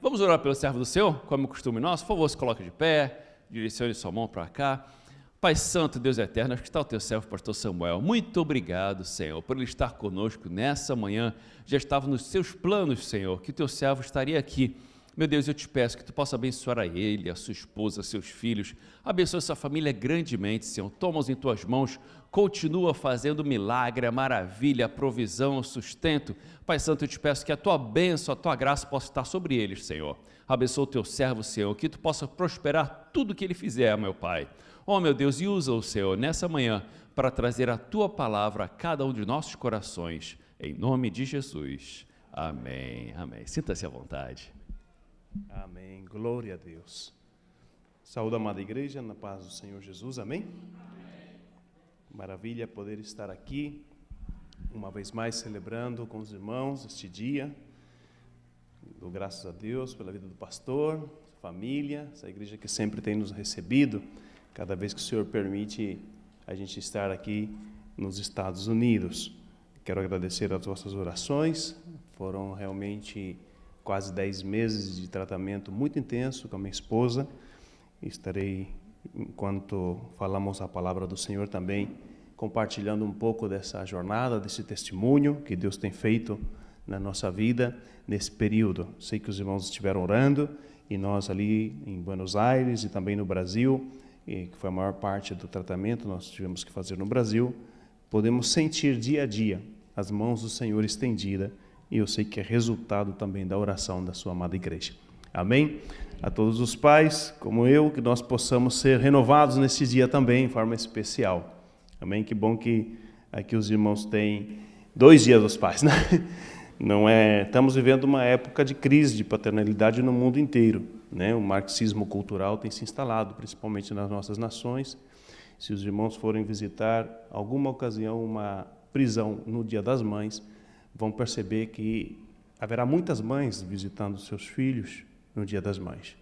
Vamos orar pelo servo do Senhor, como é costume nosso? Por favor, se coloque de pé, direcione sua mão para cá. Pai Santo, Deus Eterno, acho que está o teu servo, pastor Samuel. Muito obrigado, Senhor, por ele estar conosco nessa manhã. Já estava nos seus planos, Senhor, que o teu servo estaria aqui. Meu Deus, eu te peço que tu possa abençoar a ele, a sua esposa, seus filhos. Abençoa sua família grandemente, Senhor. Toma-os em tuas mãos. Continua fazendo milagre, a maravilha, a provisão, o sustento. Pai Santo, eu te peço que a tua bênção, a tua graça possa estar sobre eles, Senhor. Abençoa o teu servo, Senhor, que tu possa prosperar tudo que ele fizer, meu Pai. Oh, meu Deus, e usa-o, Senhor, nessa manhã para trazer a tua palavra a cada um de nossos corações. Em nome de Jesus. Amém. Amém. Sinta-se à vontade. Amém. Glória a Deus. Saúde, amada igreja, na paz do Senhor Jesus. Amém? Maravilha poder estar aqui, uma vez mais celebrando com os irmãos este dia. Dou graças a Deus pela vida do pastor, família, essa igreja que sempre tem nos recebido, cada vez que o Senhor permite a gente estar aqui nos Estados Unidos. Quero agradecer as vossas orações, foram realmente quase 10 meses de tratamento muito intenso com a minha esposa. Estarei, enquanto falamos a palavra do Senhor, também compartilhando um pouco dessa jornada, desse testemunho que Deus tem feito na nossa vida nesse período. Sei que os irmãos estiveram orando e nós ali em Buenos Aires e também no Brasil, que foi a maior parte do tratamento, nós tivemos que fazer no Brasil, podemos sentir dia a dia as mãos do Senhor estendidas. E eu sei que é resultado também da oração da sua amada igreja. Amém? A todos os pais, como eu, que nós possamos ser renovados nesse dia também, em forma especial. Amém? Que bom que aqui os irmãos têm 2 dias dos pais, né? Não é, estamos vivendo uma época de crise de paternalidade no mundo inteiro, né? O marxismo cultural tem se instalado, principalmente nas nossas nações. Se os irmãos forem visitar alguma ocasião uma prisão no Dia das Mães, vão perceber que haverá muitas mães visitando seus filhos no Dia das Mães.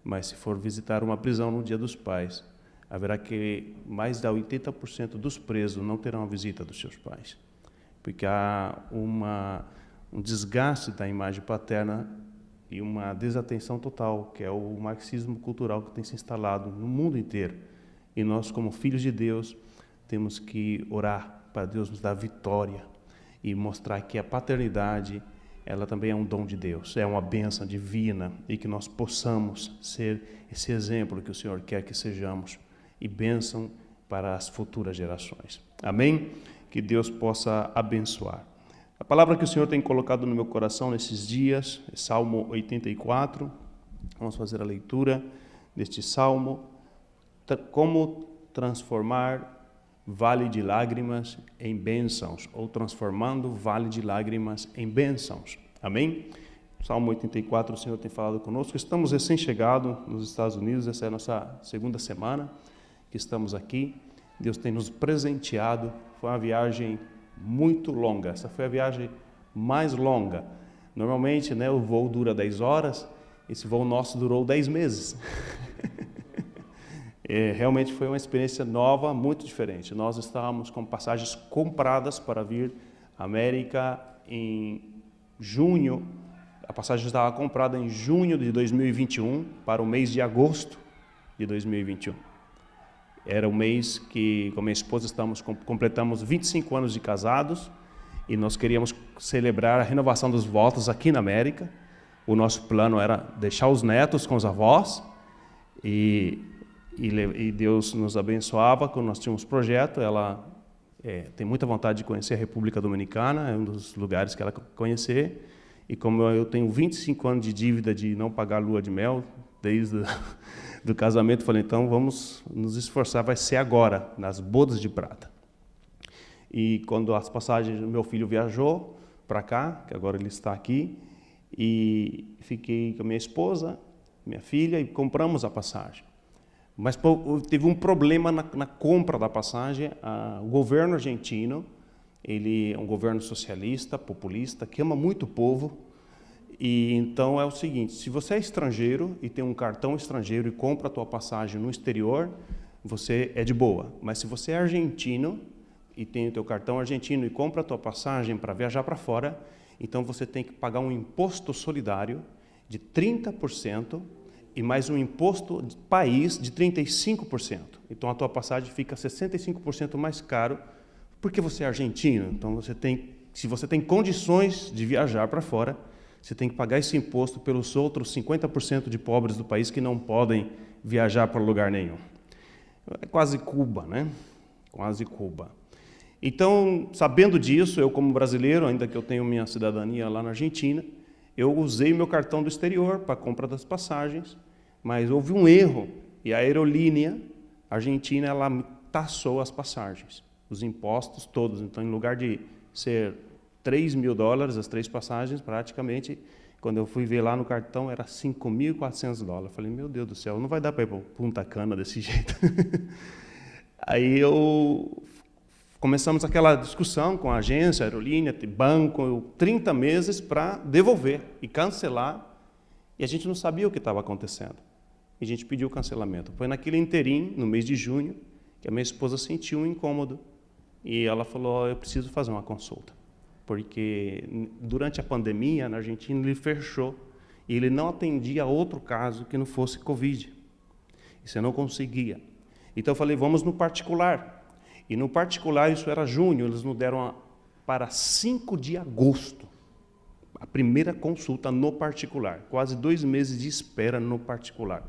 Mas se for visitar uma prisão no Dia dos Pais, haverá que mais de 80% dos presos não terão a visita dos seus pais. Porque há um desgaste da imagem paterna e uma desatenção total, que é o marxismo cultural que tem se instalado no mundo inteiro. E nós, como filhos de Deus, temos que orar para Deus nos dar vitória e mostrar que a paternidade, ela também é um dom de Deus, é uma bênção divina, e que nós possamos ser esse exemplo que o Senhor quer que sejamos, e bênção para as futuras gerações. Amém? Que Deus possa abençoar. A palavra que o Senhor tem colocado no meu coração nesses dias é Salmo 84. Vamos fazer a leitura deste Salmo. Como transformar vale de lágrimas em bênçãos, ou transformando vale de lágrimas em bênçãos. Amém? Salmo 84, o Senhor tem falado conosco. Estamos recém-chegados nos Estados Unidos, essa é a nossa 2ª semana que estamos aqui. Deus tem nos presenteado, foi uma viagem muito longa, essa foi a viagem mais longa. Normalmente, né, o voo dura 10 horas, esse voo nosso durou 10 meses. Realmente foi uma experiência nova, muito diferente. Nós estávamos com passagens compradas para vir à América em junho. A passagem estava comprada em junho de 2021 para o mês de agosto de 2021. Era o mês que, com minha esposa, completamos 25 anos de casados e nós queríamos celebrar a renovação dos votos aqui na América. O nosso plano era deixar os netos com os avós e Deus nos abençoava quando nós tínhamos projeto. Ela tem muita vontade de conhecer a República Dominicana, é um dos lugares que ela quer conhecer. E como eu tenho 25 anos de dívida de não pagar lua de mel, desde do casamento, falei, então vamos nos esforçar, vai ser agora, nas bodas de prata. E quando as passagens, meu filho viajou para cá, que agora ele está aqui, e fiquei com a minha esposa, minha filha, e compramos a passagem. Mas teve um problema na compra da passagem. O governo argentino, ele é um governo socialista, populista, que ama muito o povo. E então é o seguinte, se você é estrangeiro e tem um cartão estrangeiro e compra a tua passagem no exterior, você é de boa. Mas se você é argentino e tem o teu cartão argentino e compra a tua passagem para viajar para fora, então você tem que pagar um imposto solidário de 30% e mais um imposto de país de 35%. Então a tua passagem fica 65% mais caro porque você é argentino. Então se você tem condições de viajar para fora, você tem que pagar esse imposto pelos outros 50% de pobres do país que não podem viajar para lugar nenhum. É quase Cuba, né? Quase Cuba. Então, sabendo disso, eu como brasileiro, ainda que eu tenho minha cidadania lá na Argentina, eu usei meu cartão do exterior para a compra das passagens, mas houve um erro, e a aerolínea argentina, ela taxou as passagens, os impostos todos. Então, em lugar de ser $3.000, as 3 passagens, praticamente, quando eu fui ver lá no cartão, era $5.400. Falei, meu Deus do céu, não vai dar para ir para Punta Cana desse jeito. Aí começamos aquela discussão com a agência, a aerolínea, banco, 30 meses para devolver e cancelar, e a gente não sabia o que estava acontecendo. E a gente pediu o cancelamento. Foi naquele interim, no mês de junho, que a minha esposa sentiu um incômodo, e ela falou, eu preciso fazer uma consulta. Porque durante a pandemia, na Argentina, ele fechou, e ele não atendia a outro caso que não fosse Covid. E você não conseguia. Então eu falei, vamos no particular. E no particular, isso era junho, eles nos deram para 5 de agosto, a primeira consulta no particular, quase 2 meses de espera no particular.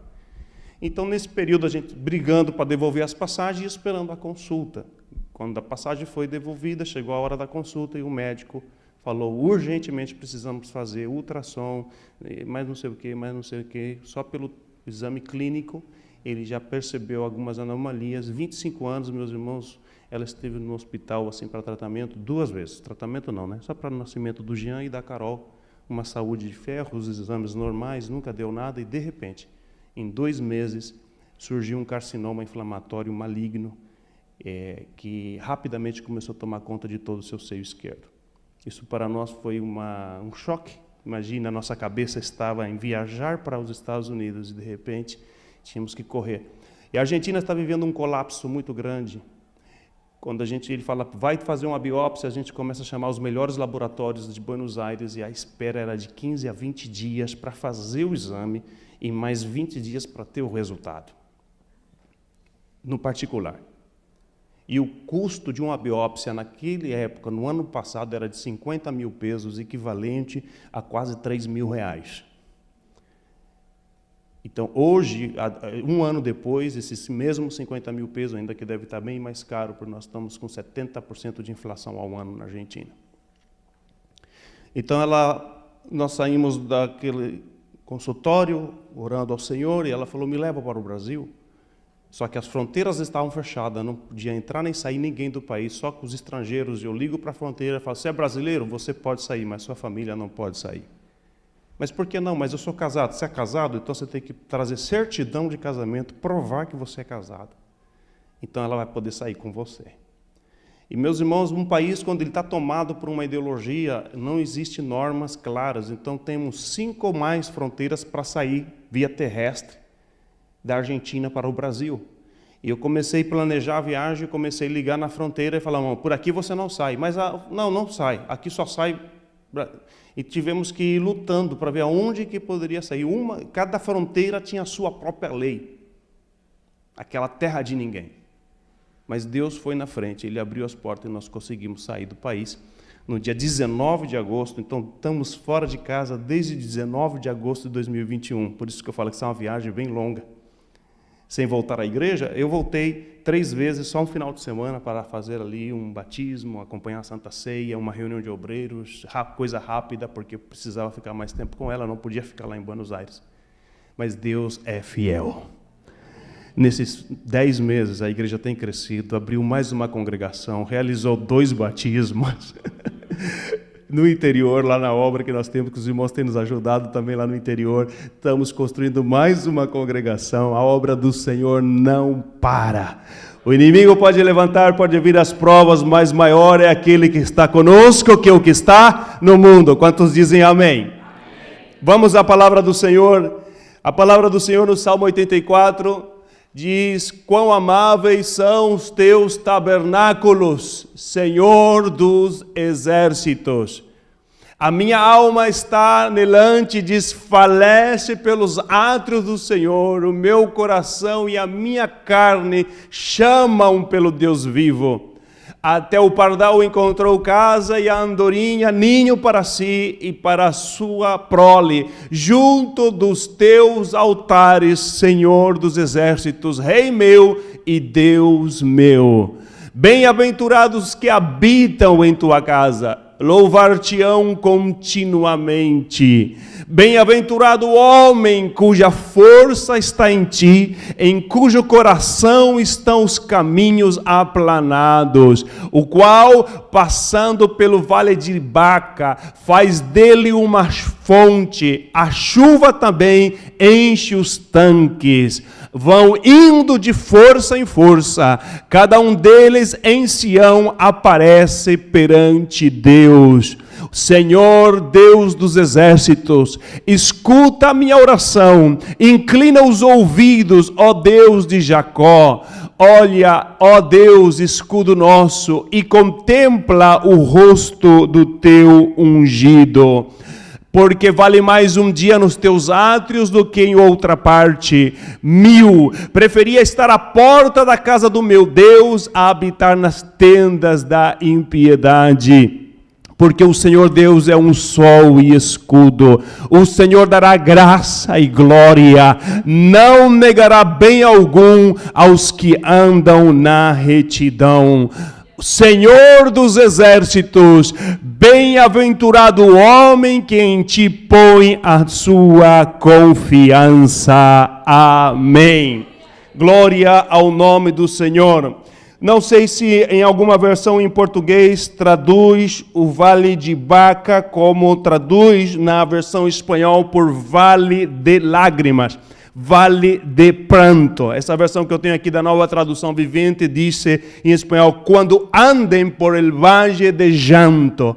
Então, nesse período, a gente brigando para devolver as passagens e esperando a consulta. Quando a passagem foi devolvida, chegou a hora da consulta e o médico falou, urgentemente precisamos fazer ultrassom, mais não sei o quê, só pelo exame clínico, ele já percebeu algumas anomalias. 25 anos, meus irmãos, ela esteve no hospital assim para tratamento 2 vezes. Tratamento não, né? Só para o nascimento do Jean e da Carol. Uma saúde de ferro, os exames normais, nunca deu nada. E, de repente, em 2 meses, surgiu um carcinoma inflamatório maligno que rapidamente começou a tomar conta de todo o seu seio esquerdo. Isso para nós foi um choque. Imagina, a nossa cabeça estava em viajar para os Estados Unidos e, de repente, tínhamos que correr. E a Argentina está vivendo um colapso muito grande. Quando ele fala, vai fazer uma biópsia, a gente começa a chamar os melhores laboratórios de Buenos Aires e a espera era de 15 a 20 dias para fazer o exame e mais 20 dias para ter o resultado, no particular. E o custo de uma biópsia naquela época, no ano passado, era de 50 mil pesos, equivalente a quase 3 mil reais. Então, hoje, 1 ano depois, esses mesmos 50 mil pesos, ainda que deve estar bem mais caro, porque nós estamos com 70% de inflação ao ano na Argentina. Então, nós saímos daquele consultório, orando ao Senhor, e ela falou, me leva para o Brasil. Só que as fronteiras estavam fechadas, não podia entrar nem sair ninguém do país, só com os estrangeiros. Eu ligo para a fronteira e falo, você é brasileiro? Você pode sair, mas sua família não pode sair. Mas por que não? Mas eu sou casado. Você é casado? Então você tem que trazer certidão de casamento, provar que você é casado. Então ela vai poder sair com você. E, meus irmãos, um país, quando ele está tomado por uma ideologia, não existem normas claras. Então temos 5 ou mais fronteiras para sair via terrestre da Argentina para o Brasil. E eu comecei a planejar a viagem, comecei a ligar na fronteira e falar, por aqui você não sai. Mas não sai, aqui só sai. E tivemos que ir lutando para ver aonde que poderia sair. Cada fronteira tinha a sua própria lei. Aquela terra de ninguém. Mas Deus foi na frente, Ele abriu as portas e nós conseguimos sair do país. No dia 19 de agosto, então estamos fora de casa desde 19 de agosto de 2021. Por isso que eu falo que isso é uma viagem bem longa. Sem voltar à igreja, eu voltei 3 vezes só um final de semana para fazer ali um batismo, acompanhar a Santa Ceia, uma reunião de obreiros, coisa rápida, porque eu precisava ficar mais tempo com ela, não podia ficar lá em Buenos Aires. Mas Deus é fiel. Nesses 10 meses, a igreja tem crescido, abriu mais uma congregação, realizou 2 batismos. No interior, lá na obra que nós temos, que os irmãos têm nos ajudado também lá no interior, estamos construindo mais uma congregação, a obra do Senhor não para. O inimigo pode levantar, pode vir as provas, mas maior é aquele que está conosco que o que está no mundo. Quantos dizem amém? Amém. Vamos à palavra do Senhor. A palavra do Senhor no Salmo 84 diz, quão amáveis são os teus tabernáculos, Senhor dos exércitos. A minha alma está anelante, desfalece pelos átrios do Senhor. O meu coração e a minha carne chamam pelo Deus vivo. Até o pardal encontrou casa e a andorinha ninho para si e para a sua prole, junto dos teus altares, Senhor dos exércitos, Rei meu e Deus meu. Bem-aventurados que habitam em tua casa, louvar-te-ão continuamente. Bem-aventurado o homem cuja força está em ti, em cujo coração estão os caminhos aplanados, o qual, passando pelo vale de Baca, faz dele uma fonte, a chuva também enche os tanques. Vão indo de força em força, cada um deles em Sião aparece perante Deus. Senhor Deus dos exércitos, escuta a minha oração, inclina os ouvidos, ó Deus de Jacó. Olha, ó Deus, escudo nosso, e contempla o rosto do teu ungido. Porque vale mais um dia nos teus átrios do que em outra parte. 1000, preferia estar à porta da casa do meu Deus a habitar nas tendas da impiedade. Porque o Senhor Deus é um sol e escudo. O Senhor dará graça e glória. Não negará bem algum aos que andam na retidão. Senhor dos exércitos, bem-aventurado o homem que em ti põe a sua confiança. Amém. Glória ao nome do Senhor. Não sei se em alguma versão em português traduz o Vale de Baca como traduz na versão espanhol por Vale de Lágrimas. Vale de pranto. Essa versão que eu tenho aqui da Nova Tradução Vivente diz em espanhol, quando andem por el valle de llanto,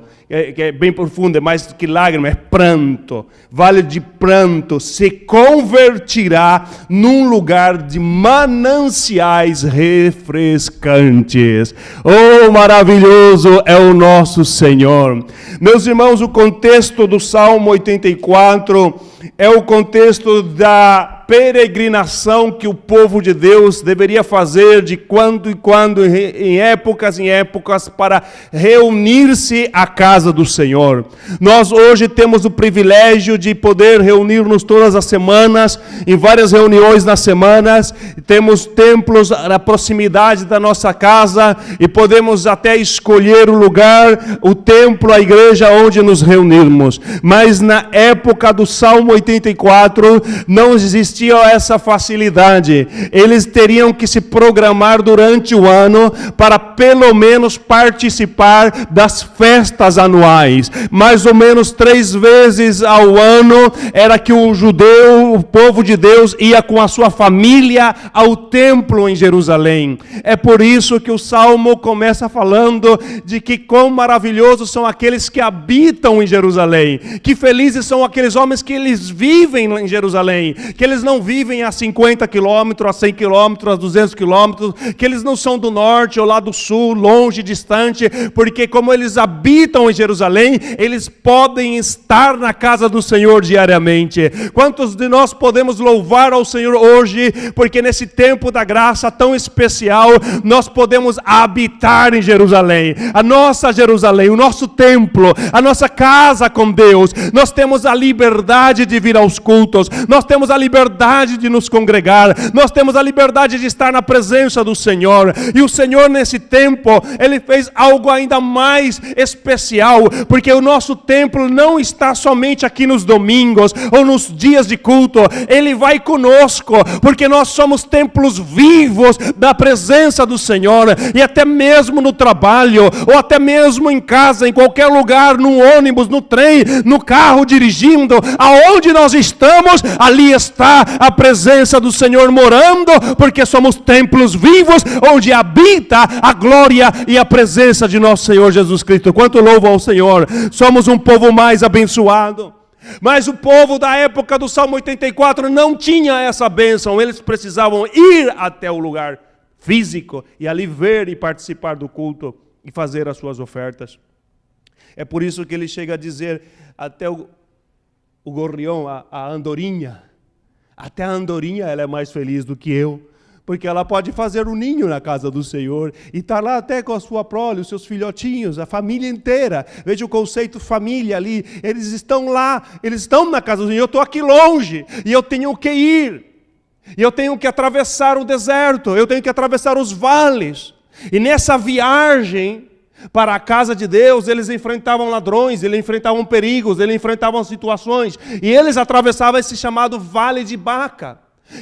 que é bem profundo, é mais que lágrima, é pranto. Vale de pranto se convertirá num lugar de mananciais refrescantes. Oh, maravilhoso é o nosso Senhor. Meus irmãos, o contexto do Salmo 84 é o contexto da peregrinação que o povo de Deus deveria fazer de quando em quando, em épocas para reunir-se à casa do Senhor. Nós hoje temos o privilégio de poder reunir-nos todas as semanas, em várias reuniões nas semanas, temos templos na proximidade da nossa casa e podemos até escolher o lugar, o templo, a igreja onde nos reunirmos. Mas na época do Salmo 84 não existia essa facilidade. Eles teriam que se programar durante o ano para pelo menos participar das festas anuais. Mais ou menos 3 vezes ao ano era que o judeu, o povo de Deus, ia com a sua família ao templo em Jerusalém. É por isso que o Salmo começa falando de que quão maravilhosos são aqueles que habitam em Jerusalém, que felizes são aqueles homens que eles vivem em Jerusalém, que eles não vivem a 50 quilômetros, a 100 quilômetros, a 200 quilômetros, que eles não são do norte ou lá do sul, longe, distante, porque como eles habitam em Jerusalém, eles podem estar na casa do Senhor diariamente. Quantos de nós podemos louvar ao Senhor hoje, porque nesse tempo da graça tão especial, nós podemos habitar em Jerusalém, a nossa Jerusalém, o nosso templo, a nossa casa com Deus. Nós temos a liberdade de vir aos cultos, nós temos a liberdade de nos congregar, nós temos a liberdade de estar na presença do Senhor. E o Senhor nesse tempo, Ele fez algo ainda mais especial, porque o nosso templo não está somente aqui nos domingos ou nos dias de culto, Ele vai conosco, porque nós somos templos vivos da presença do Senhor, e até mesmo no trabalho, ou até mesmo em casa, em qualquer lugar, no ônibus, no trem, no carro, dirigindo, aonde nós estamos, ali está a presença do Senhor morando, porque somos templos vivos, onde habita a glória e a presença de nosso Senhor Jesus Cristo. Quanto louvo ao Senhor! Somos um povo mais abençoado. Mas o povo da época do Salmo 84 não tinha essa bênção, eles precisavam ir até o lugar físico, e ali ver e participar do culto, e fazer as suas ofertas. É por isso que ele chega a dizer até o gorrião, a andorinha. Até a andorinha ela é mais feliz do que eu. Porque ela pode fazer um ninho na casa do Senhor e estar lá até com a sua prole, os seus filhotinhos, a família inteira. Veja o conceito família ali. Eles estão lá, eles estão na casa do Senhor. Eu estou aqui longe e eu tenho que ir. E eu tenho que atravessar o deserto, eu tenho que atravessar os vales. E nessa viagem para a casa de Deus, eles enfrentavam ladrões, eles enfrentavam perigos, eles enfrentavam situações. E eles atravessavam esse chamado Vale de Baca,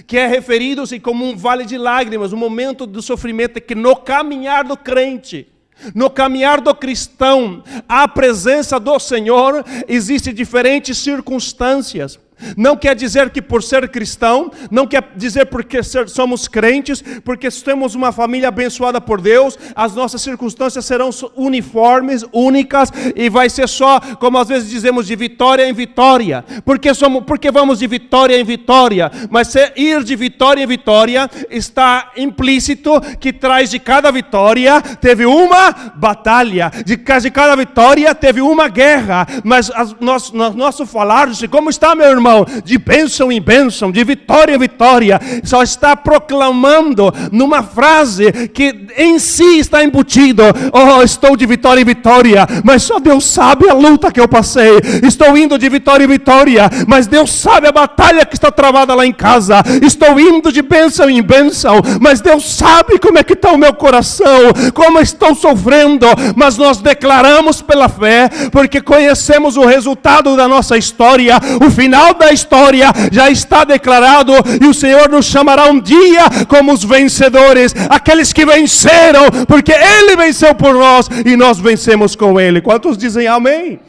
que é referido-se como um vale de lágrimas, um momento do sofrimento que no caminhar do crente, no caminhar do cristão, a presença do Senhor, existem diferentes circunstâncias. Não quer dizer que por ser cristão, não quer dizer porque somos crentes, porque temos uma família abençoada por Deus, as nossas circunstâncias serão uniformes, únicas, e vai ser só, como às vezes dizemos, de vitória em vitória. Porque vamos de vitória em vitória, mas ir de vitória em vitória está implícito que traz de cada vitória teve uma batalha, de cada vitória teve uma guerra, mas nosso falar, como está, meu irmão? De bênção em bênção, de vitória em vitória, só está proclamando numa frase que em si está embutido: oh, estou de vitória em vitória, mas só Deus sabe a luta que eu passei. Estou indo de vitória em vitória, mas Deus sabe a batalha que está travada lá em casa. Estou indo de bênção em bênção, mas Deus sabe como é que está o meu coração, como estou sofrendo. Mas nós declaramos pela fé, porque conhecemos o resultado da nossa história, o final da história já está declarado, e o Senhor nos chamará um dia como os vencedores, aqueles que venceram, porque Ele venceu por nós e nós vencemos com Ele. Quantos dizem amém?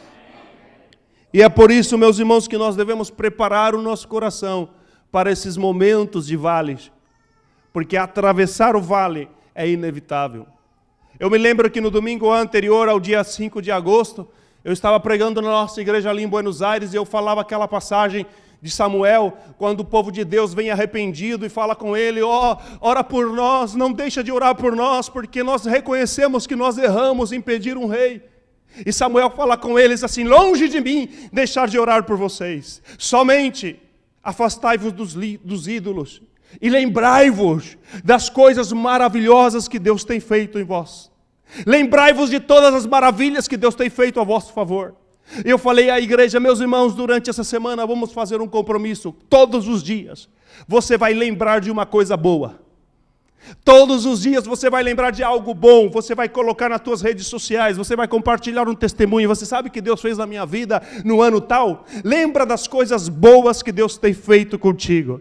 E é por isso, meus irmãos, que nós devemos preparar o nosso coração para esses momentos de vales, porque atravessar o vale é inevitável. Eu me lembro que no domingo anterior ao dia 5 de agosto, eu estava pregando na nossa igreja ali em Buenos Aires e eu falava aquela passagem de Samuel, quando o povo de Deus vem arrependido e fala com ele: ó, ora por nós, não deixa de orar por nós, porque nós reconhecemos que nós erramos em pedir um rei. E Samuel fala com eles assim: longe de mim deixar de orar por vocês, somente afastai-vos dos ídolos e lembrai-vos das coisas maravilhosas que Deus tem feito em vós. Lembrai-vos de todas as maravilhas que Deus tem feito a vosso favor. Eu falei à igreja: meus irmãos, durante essa semana vamos fazer um compromisso. Todos os dias você vai lembrar de uma coisa boa. Todos os dias você vai lembrar de algo bom. Você vai colocar nas suas redes sociais, você vai compartilhar um testemunho. Você sabe que Deus fez na minha vida no ano tal? Lembra das coisas boas que Deus tem feito contigo.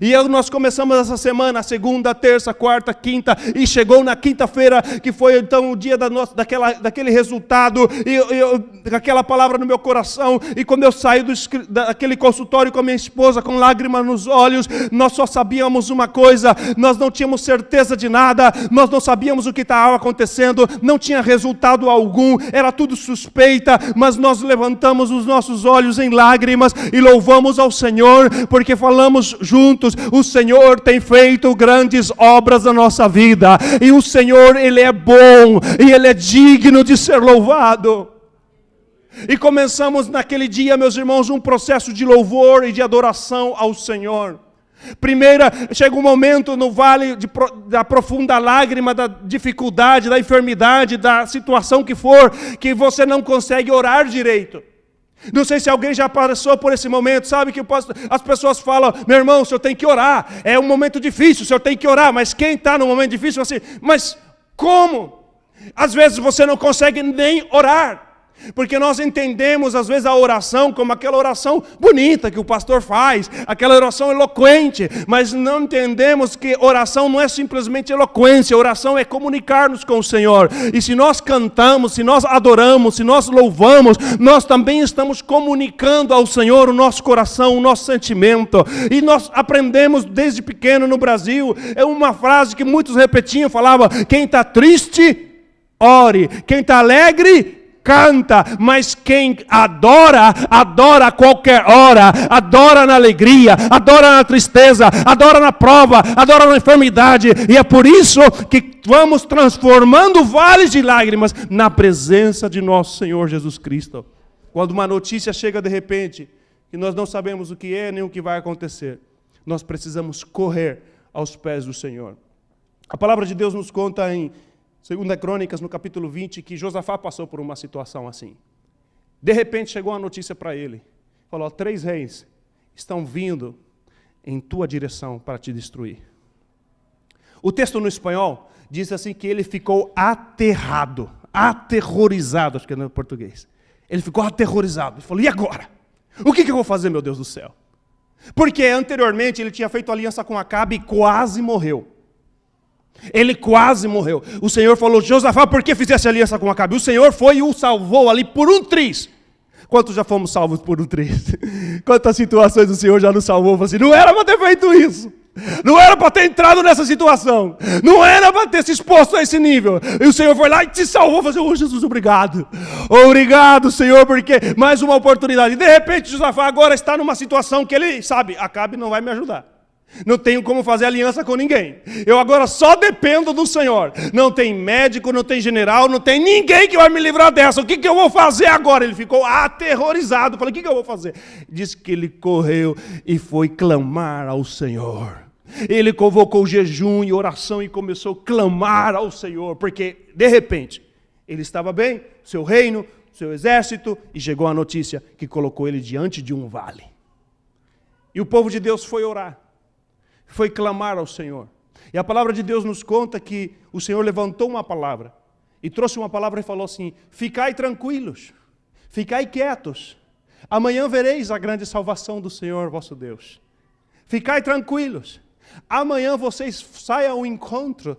E nós começamos essa semana, segunda, terça, quarta, quinta, e chegou na quinta-feira, que foi então o dia daquele resultado, e aquela palavra no meu coração. E quando eu saí daquele consultório com a minha esposa, com lágrimas nos olhos, nós só sabíamos uma coisa: nós não tínhamos certeza de nada, nós não sabíamos o que estava acontecendo, não tinha resultado algum, era tudo suspeita, mas nós levantamos os nossos olhos em lágrimas e louvamos ao Senhor, porque falamos juntos: o Senhor tem feito grandes obras na nossa vida, e o Senhor, Ele é bom, e Ele é digno de ser louvado. E começamos naquele dia, meus irmãos, um processo de louvor e de adoração ao Senhor. Primeiro, chega um momento no vale da profunda lágrima, da dificuldade, da enfermidade, da situação que for, que você não consegue orar direito. Não sei se alguém já passou por esse momento, sabe que as pessoas falam: meu irmão, o senhor tem que orar, é um momento difícil, o senhor tem que orar. Mas quem está num momento difícil, assim, mas como? Às vezes você não consegue nem orar. Porque nós entendemos às vezes a oração como aquela oração bonita que o pastor faz, aquela oração eloquente, mas não entendemos que oração não é simplesmente eloquência, oração é comunicar-nos com o Senhor. E se nós cantamos, se nós adoramos, se nós louvamos, nós também estamos comunicando ao Senhor o nosso coração, o nosso sentimento. E nós aprendemos desde pequeno no Brasil, é uma frase que muitos repetiam, falavam: quem está triste, ore, quem está alegre, canta, mas quem adora, adora a qualquer hora, adora na alegria, adora na tristeza, adora na prova, adora na enfermidade, e é por isso que vamos transformando vales de lágrimas na presença de nosso Senhor Jesus Cristo. Quando uma notícia chega de repente, e nós não sabemos o que é nem o que vai acontecer, nós precisamos correr aos pés do Senhor. A palavra de Deus nos conta em 2 Crônicas, no capítulo 20, que Josafá passou por uma situação assim. De repente chegou uma notícia para ele. Falou, 3 reis estão vindo em tua direção para te destruir. O texto no espanhol diz assim que ele ficou aterrado, aterrorizado, acho que é no português. Ele ficou aterrorizado. Ele falou, e agora? O que eu vou fazer, meu Deus do céu? Porque anteriormente ele tinha feito aliança com Acabe e quase morreu. Ele quase morreu. O Senhor falou, Josafá, por que fizesse aliança com Acabe? O Senhor foi e o salvou ali por um triz. Quantos já fomos salvos por um triz? Quantas situações o Senhor já nos salvou? Assim, não era para ter feito isso. Não era para ter entrado nessa situação. Não era para ter se exposto a esse nível. E o Senhor foi lá e te salvou. Falou, oh Jesus, obrigado. Obrigado, Senhor, porque mais uma oportunidade. E de repente Josafá agora está numa situação que ele sabe, Acabe não vai me ajudar. Não tenho como fazer aliança com ninguém. Eu agora só dependo do Senhor. Não tem médico, não tem general, não tem ninguém que vai me livrar dessa. O que eu vou fazer agora? Ele ficou aterrorizado. Falei, o que eu vou fazer? Diz que ele correu e foi clamar ao Senhor. Ele convocou jejum e oração e começou a clamar ao Senhor. Porque, de repente, ele estava bem, seu reino, seu exército, e chegou a notícia que colocou ele diante de um vale. E o povo de Deus foi orar. Foi clamar ao Senhor. E a palavra de Deus nos conta que o Senhor levantou uma palavra. E trouxe uma palavra e falou assim, ficai tranquilos, ficai quietos. Amanhã vereis a grande salvação do Senhor vosso Deus. Ficai tranquilos. Amanhã vocês saiam ao encontro.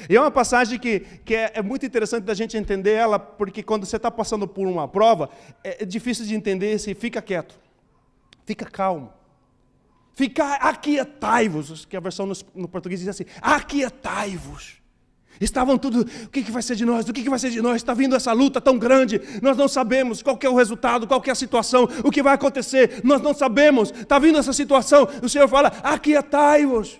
E é uma passagem que é muito interessante da gente entender ela, porque quando você está passando por uma prova, é difícil de entender se fica quieto. Fica calmo. Aquietai-vos, que a versão no português diz assim, aquietai-vos. Estavam tudo, o que vai ser de nós? O que vai ser de nós? Está vindo essa luta tão grande, nós não sabemos qual que é o resultado, qual que é a situação, o que vai acontecer, nós não sabemos, está vindo essa situação, o Senhor fala, aquietai-vos.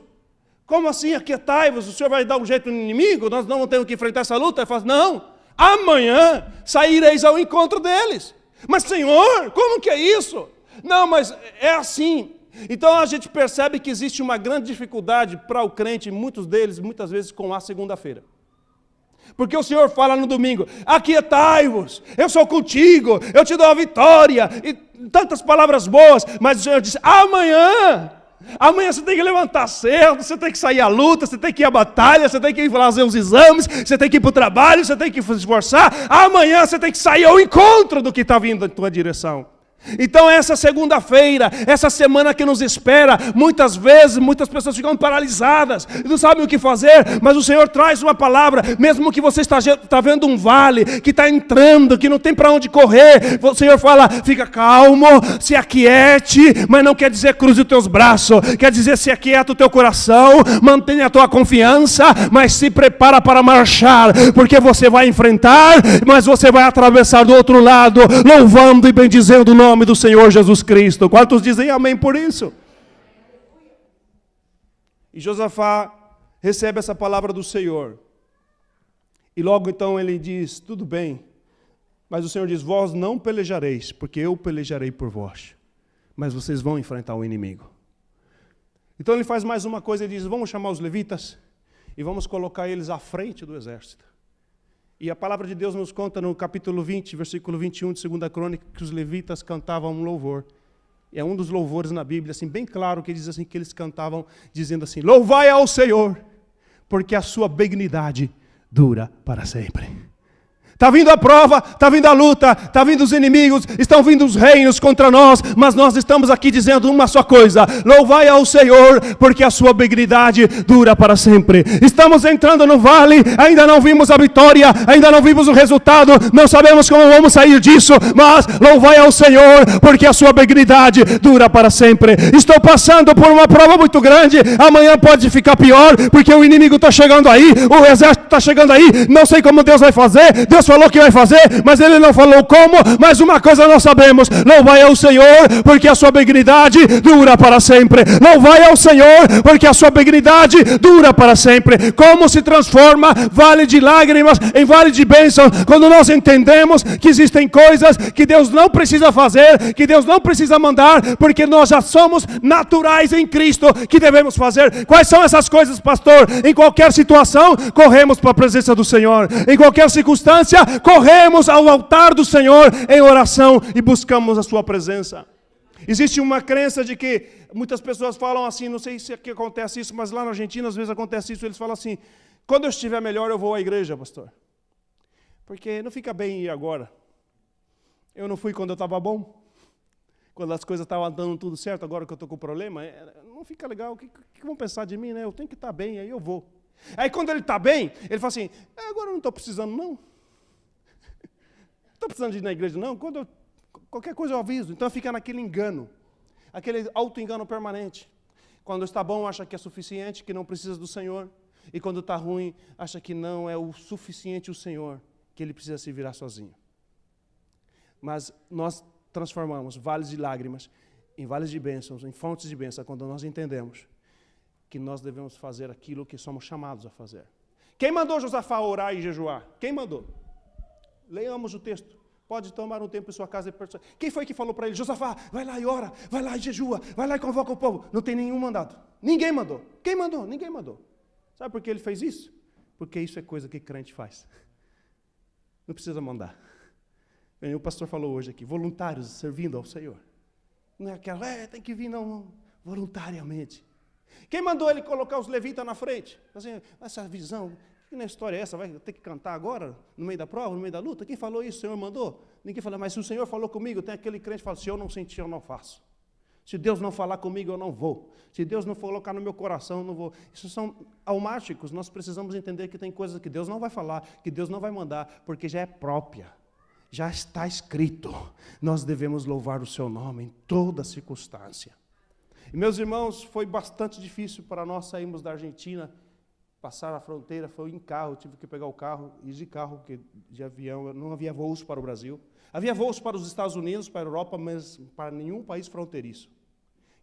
Como assim aquietai-vos? O Senhor vai dar um jeito no inimigo? Nós não temos que enfrentar essa luta? Ele fala, não, amanhã saireis ao encontro deles. Mas Senhor, como que é isso? Não, mas é assim. Então a gente percebe que existe uma grande dificuldade para o crente, muitos deles, muitas vezes, com a segunda-feira. Porque o Senhor fala no domingo, aquietai-vos, eu sou contigo, eu te dou a vitória, e tantas palavras boas, mas o Senhor diz, amanhã você tem que levantar cedo, você tem que sair à luta, você tem que ir à batalha, você tem que ir fazer os exames, você tem que ir para o trabalho, você tem que se esforçar, amanhã você tem que sair ao encontro do que está vindo em tua direção. Então essa segunda-feira, essa semana que nos espera, muitas vezes, muitas pessoas ficam paralisadas, não sabem o que fazer, mas o Senhor traz uma palavra, mesmo que você está vendo um vale, que está entrando, que não tem para onde correr, o Senhor fala, fica calmo, se aquiete, mas não quer dizer cruze os teus braços, quer dizer se aquieta o teu coração, mantenha a tua confiança, mas se prepara para marchar, porque você vai enfrentar, mas você vai atravessar do outro lado, louvando e bendizendo o nome do Senhor Jesus Cristo. Quantos dizem amém por isso? E Josafá recebe essa palavra do Senhor. E logo então ele diz, tudo bem, mas o Senhor diz, vós não pelejareis, porque eu pelejarei por vós. Mas vocês vão enfrentar o inimigo. Então ele faz mais uma coisa, ele diz, vamos chamar os levitas e vamos colocar eles à frente do exército. E a palavra de Deus nos conta no capítulo 20, versículo 21 de 2 Crônica, que os levitas cantavam um louvor. É um dos louvores na Bíblia, assim, bem claro, que diz assim, que eles cantavam dizendo assim, louvai ao Senhor, porque a sua benignidade dura para sempre. Está vindo a prova, está vindo a luta, está vindo os inimigos, estão vindo os reinos contra nós, mas nós estamos aqui dizendo uma só coisa, louvai ao Senhor, porque a sua benignidade dura para sempre. Estamos entrando no vale, ainda não vimos a vitória, ainda não vimos o resultado, não sabemos como vamos sair disso, mas louvai ao Senhor, porque a sua benignidade dura para sempre. Estou passando por uma prova muito grande, amanhã pode ficar pior, porque o inimigo está chegando aí, o exército está chegando aí, não sei como Deus vai fazer, Deus falou que vai fazer, mas Ele não falou como. Mas uma coisa nós sabemos: louvai ao Senhor, porque a sua benignidade dura para sempre. Louvai ao Senhor, porque a sua benignidade dura para sempre. Como se transforma vale de lágrimas em vale de bênção, quando nós entendemos que existem coisas que Deus não precisa fazer, que Deus não precisa mandar, porque nós já somos naturais em Cristo, que devemos fazer. Quais são essas coisas, pastor? Em qualquer situação, corremos para a presença do Senhor. Em qualquer circunstância, corremos ao altar do Senhor em oração e buscamos a sua presença. Existe uma crença de que muitas pessoas falam assim, não sei se aqui acontece isso, mas lá na Argentina às vezes acontece isso, eles falam assim: quando eu estiver melhor eu vou à igreja, pastor. Porque não fica bem ir agora. Eu não fui quando eu estava bom, quando as coisas estavam dando tudo certo, agora que eu estou com problema, não fica legal, o que vão pensar de mim, né? Eu tenho que estar bem, aí eu vou. Aí quando ele está bem, ele fala assim: agora eu não estou precisando não. Não estou precisando de ir na igreja não, qualquer coisa eu aviso. Então fica naquele engano, aquele auto-engano permanente. Quando está bom, acha que é suficiente, que não precisa do Senhor. E quando está ruim, acha que não é o suficiente o Senhor, que Ele precisa se virar sozinho. Mas nós transformamos vales de lágrimas em vales de bênçãos, em fontes de bênção, quando nós entendemos que nós devemos fazer aquilo que somos chamados a fazer. Quem mandou Josafá orar e jejuar? Quem mandou? Leiamos o texto. Pode tomar um tempo em sua casa e perguntar. Quem foi que falou para ele: Josafá, vai lá e ora, vai lá e jejua, vai lá e convoca o povo? Não tem nenhum mandado. Ninguém mandou. Quem mandou? Ninguém mandou. Sabe por que ele fez isso? Porque isso é coisa que crente faz. Não precisa mandar. O pastor falou hoje aqui, voluntários servindo ao Senhor. Não é aquela, tem que vir, não, voluntariamente. Quem mandou ele colocar os levitas na frente? Assim, essa visão, que história é essa? Vai ter que cantar agora, no meio da prova, no meio da luta? Quem falou isso? O Senhor mandou? Ninguém falou, mas se o Senhor falou comigo, tem aquele crente que fala: se eu não sentir, eu não faço. Se Deus não falar comigo, eu não vou. Se Deus não colocar no meu coração, eu não vou. Isso são almáticos. Nós precisamos entender que tem coisas que Deus não vai falar, que Deus não vai mandar, porque já é própria. Já está escrito. Nós devemos louvar o seu nome em toda circunstância. E, meus irmãos, foi bastante difícil para nós sairmos da Argentina, passar a fronteira, foi em carro, tive que pegar o carro, ir de carro, porque de avião não havia voos para o Brasil. Havia voos para os Estados Unidos, para a Europa, mas para nenhum país fronteiriço.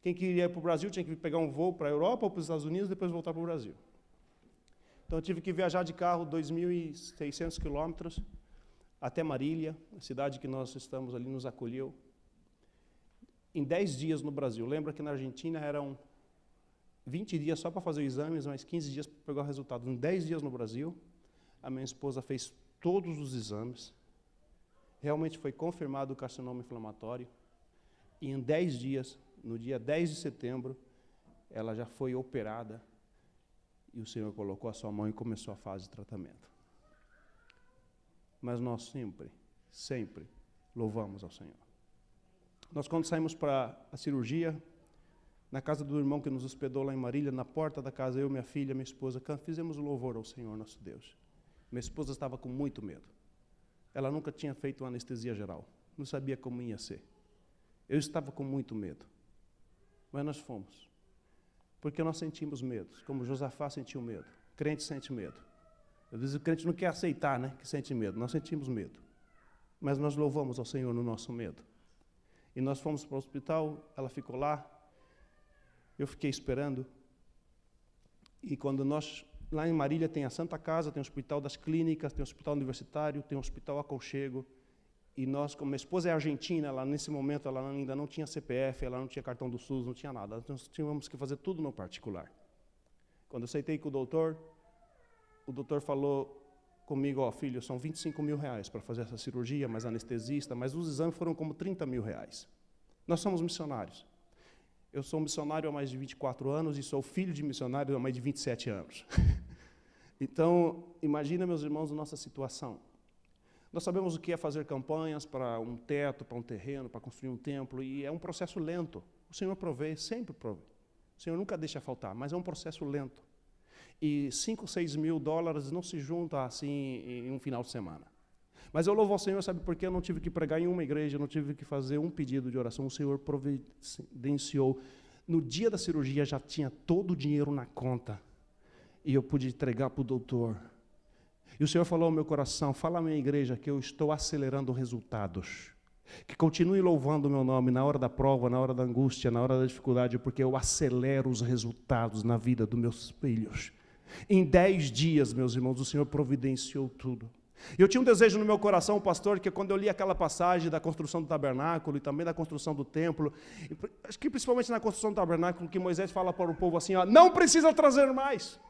Quem queria ir para o Brasil tinha que pegar um voo para a Europa ou para os Estados Unidos e depois voltar para o Brasil. Então eu tive que viajar de carro 2.600 quilômetros até Marília, a cidade que nós estamos ali, nos acolheu. Em 10 dias no Brasil. Lembra que na Argentina eram 20 dias só para fazer exames, mais 15 dias para pegar o resultado. Em 10 dias no Brasil, a minha esposa fez todos os exames. Realmente foi confirmado o carcinoma inflamatório. E em 10 dias, no dia 10 de setembro, ela já foi operada. E o Senhor colocou a sua mão e começou a fase de tratamento. Mas nós sempre louvamos ao Senhor. Nós, quando saímos para a cirurgia, na casa do irmão que nos hospedou lá em Marília, na porta da casa, eu, minha filha, minha esposa, fizemos o louvor ao Senhor, nosso Deus. Minha esposa estava com muito medo. Ela nunca tinha feito uma anestesia geral. Não sabia como ia ser. Eu estava com muito medo. Mas nós fomos. Porque nós sentimos medo, como Josafá sentiu medo. Crente sente medo. Às vezes o crente não quer aceitar, né, que sente medo. Nós sentimos medo. Mas nós louvamos ao Senhor no nosso medo. E nós fomos para o hospital, ela ficou lá. Eu fiquei esperando. E quando nós... Lá em Marília tem a Santa Casa, tem o Hospital das Clínicas, tem o Hospital Universitário, tem o Hospital Aconchego. E nós, como minha esposa é argentina, ela, nesse momento ela ainda não tinha CPF, ela não tinha cartão do SUS, não tinha nada. Nós tínhamos que fazer tudo no particular. Quando eu aceitei com o doutor falou comigo: ó, filho, são 25 mil reais para fazer essa cirurgia, mais anestesista, mas os exames foram como 30 mil reais. Nós somos missionários. Eu sou missionário há mais de 24 anos e sou filho de missionário há mais de 27 anos. Então, imagina, meus irmãos, a nossa situação. Nós sabemos o que é fazer campanhas para um teto, para um terreno, para construir um templo, e é um processo lento. O Senhor provê, sempre provê. O Senhor nunca deixa faltar, mas é um processo lento. E 5, 6 mil dólares não se juntam assim em um final de semana. Mas eu louvo ao Senhor, sabe por quê? Eu não tive que pregar em uma igreja, eu não tive que fazer um pedido de oração. O Senhor providenciou. No dia da cirurgia já tinha todo o dinheiro na conta. E eu pude entregar para o doutor. E o Senhor falou ao meu coração, fala à minha igreja que eu estou acelerando resultados. Que continue louvando o meu nome na hora da prova, na hora da angústia, na hora da dificuldade, porque eu acelero os resultados na vida dos meus filhos. Em 10 dias, meus irmãos, o Senhor providenciou tudo. Eu tinha um desejo no meu coração, pastor, que quando eu li aquela passagem da construção do tabernáculo e também da construção do templo, acho que principalmente na construção do tabernáculo, que Moisés fala para o povo assim, ó, não precisa trazer mais.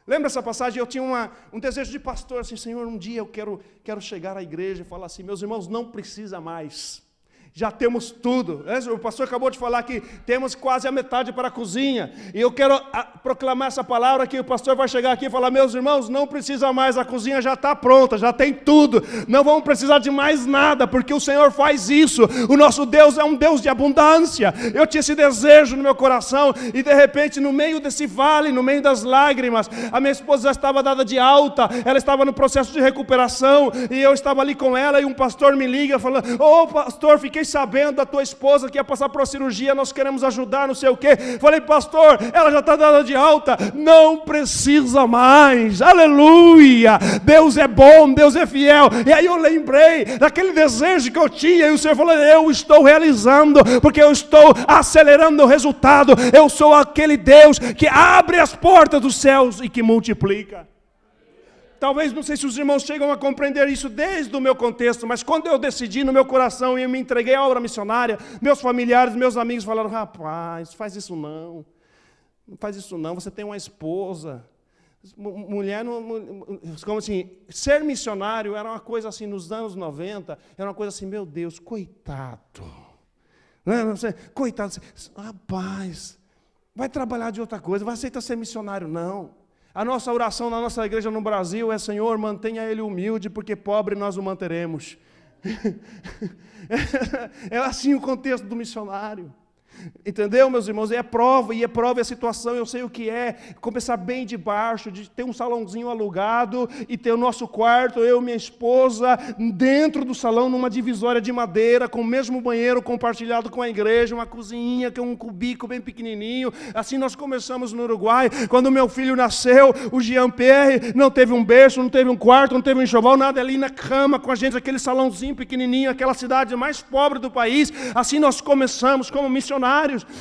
Lembra essa passagem? Eu tinha um desejo de pastor, assim, Senhor, um dia eu quero chegar à igreja e falar assim, meus irmãos, não precisa mais. Já temos tudo. O pastor acabou de falar que temos quase a metade para a cozinha. E eu quero proclamar essa palavra que o pastor vai chegar aqui e falar, meus irmãos, não precisa mais, a cozinha já está pronta, já tem tudo. Não vamos precisar de mais nada, porque o Senhor faz isso. O nosso Deus é um Deus de abundância. Eu tinha esse desejo no meu coração e de repente no meio desse vale, no meio das lágrimas, a minha esposa já estava dada de alta, ela estava no processo de recuperação e eu estava ali com ela e um pastor me liga falando, pastor, fiquei sabendo da tua esposa que ia passar por uma cirurgia, nós queremos ajudar, não sei o quê. Falei, pastor, ela já está dada de alta, não precisa mais, aleluia, Deus é bom, Deus é fiel. E aí eu lembrei daquele desejo que eu tinha, e o Senhor falou, eu estou realizando, porque eu estou acelerando o resultado, eu sou aquele Deus que abre as portas dos céus e que multiplica. Talvez, não sei se os irmãos chegam a compreender isso desde o meu contexto, mas quando eu decidi no meu coração e eu me entreguei à obra missionária, meus familiares, meus amigos falaram, rapaz, faz isso não faz isso não, você tem uma esposa. Mulher, como assim, ser missionário era uma coisa assim, nos anos 90, era uma coisa assim, meu Deus, coitado. Coitado, rapaz, vai trabalhar de outra coisa, vai aceitar ser missionário, não. A nossa oração na nossa igreja no Brasil é, Senhor, mantenha ele humilde, porque pobre nós o manteremos. É assim o contexto do missionário. Entendeu, meus irmãos? É prova, e é prova, é a situação, eu sei o que é, começar bem de baixo, de ter um salãozinho alugado, e ter o nosso quarto, eu e minha esposa, dentro do salão, numa divisória de madeira, com o mesmo banheiro compartilhado com a igreja, uma cozinha, que é um cubico bem pequenininho. Assim nós começamos no Uruguai. Quando meu filho nasceu, o Jean-Pierre não teve um berço, não teve um quarto, não teve um enxoval, nada, ali na cama com a gente, aquele salãozinho pequenininho, aquela cidade mais pobre do país. Assim nós começamos como missionários,